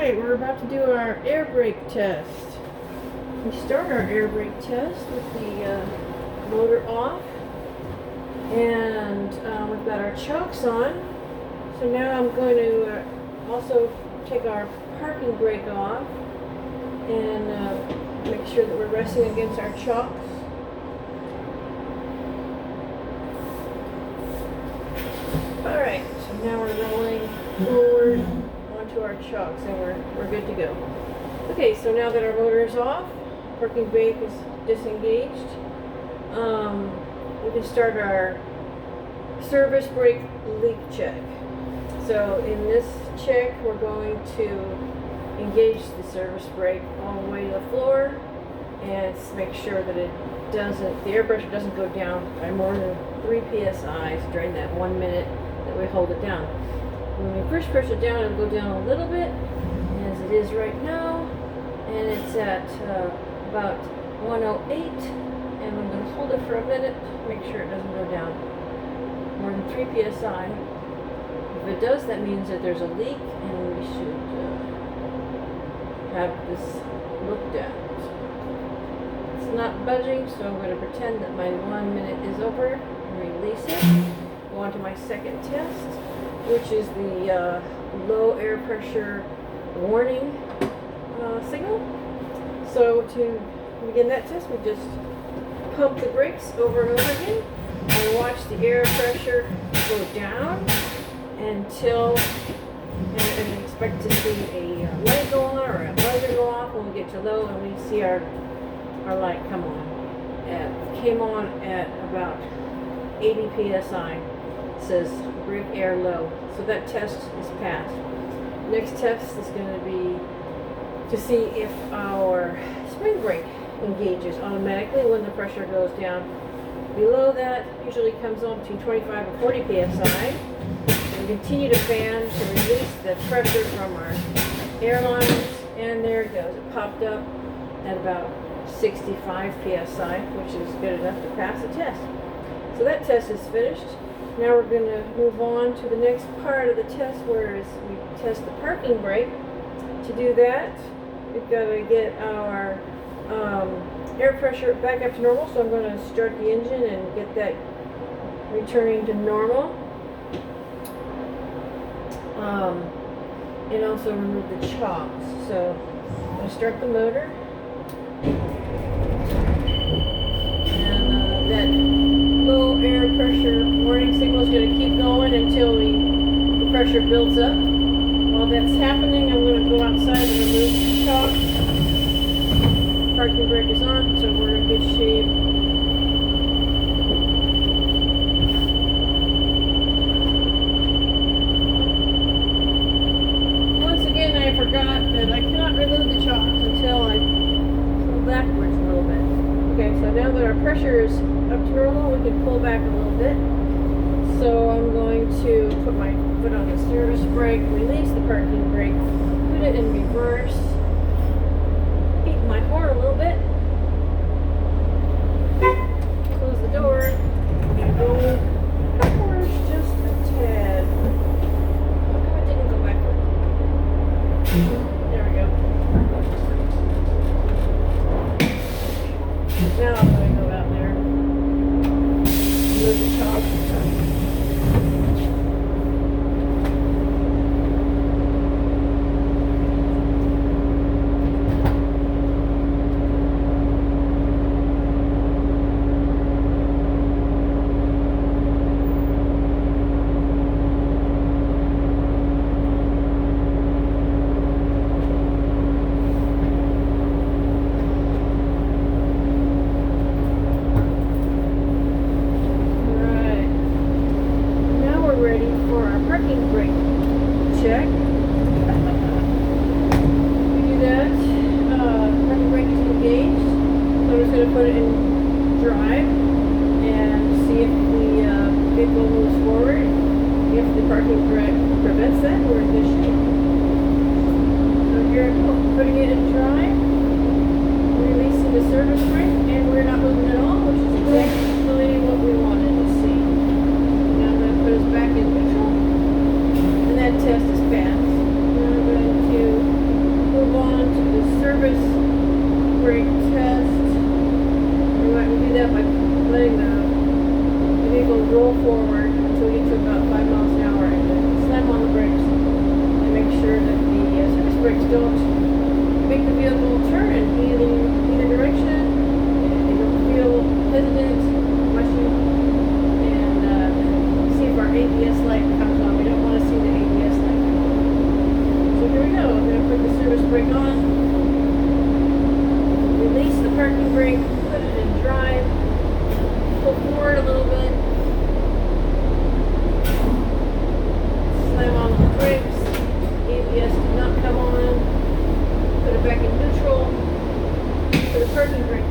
Alright, we're about to do our air brake test. We start our air brake test with the motor off, and we've got our chocks on. So now I'm going to also take our parking brake off and make sure that we're resting against our chocks. Alright, so now we're rolling forward onto our chocks and we're good to go. Okay, so now that our motor is off, parking brake is disengaged, we can start our service brake leak check. So in this check, we're going to engage the service brake all the way to the floor and make sure that the air pressure doesn't go down by more than 3 psi during that 1 minute that we hold it down. When we first press it down, it'll go down a little bit, as it is right now, and it's at about 108, and we're going to hold it for a minute, make sure it doesn't go down more than 3 psi. If it does, that means that there's a leak, and we should have this looked at. It's not budging, so I'm going to pretend that my 1 minute is over and release it. Go on to my second test, which is the low air pressure warning signal. So to begin that test, we just pump the brakes over and over again and watch the air pressure go down until, and expect to see a light go on or a buzzer go off when we get to low, and we see our light come on. It came on at about 80 psi. It says brake air low. So that test is passed. Next test is going to be to see if our spring brake engages automatically when the pressure goes down below that. Usually comes on between 25 and 40 psi. We continue to fan to release the pressure from our air lines, and there it goes. It popped up at about 65 psi, which is good enough to pass the test. So that test is finished. Now we're going to move on to the next part of the test, where we test the parking brake. To do that, we've got to get our air pressure back up to normal. So I'm going to start the engine and get that returning to normal. And also remove the chocks. So I'm going to start the motor. And that low air pressure warning signal is going to keep going until the pressure builds up. While that's happening, I'm going to go outside and remove the chocks. Parking brake is on, so we're in good shape. I forgot that I cannot remove the chocks until I pull backwards a little bit. Okay, so now that our pressure is up to normal, we can pull back a little bit. So I'm going to put my foot on the service brake, release the parking brake, put it in reverse, beat my horn a little bit, close the door, and go backwards just a tad. How come it didn't go backwards? There we go. Now I'm going to go out there, move the chocks. brakes don't make the vehicle turn in either direction. They don't feel hesitant unless you and see if our ABS light comes on. We don't want to see the ABS light come on. So here we go. I'm going to put the service brake on. Release the parking brake. Put it in drive. Pull forward a little bit. Slam on the brakes. ABS did not come on. Put it back in neutral. Put the parking brake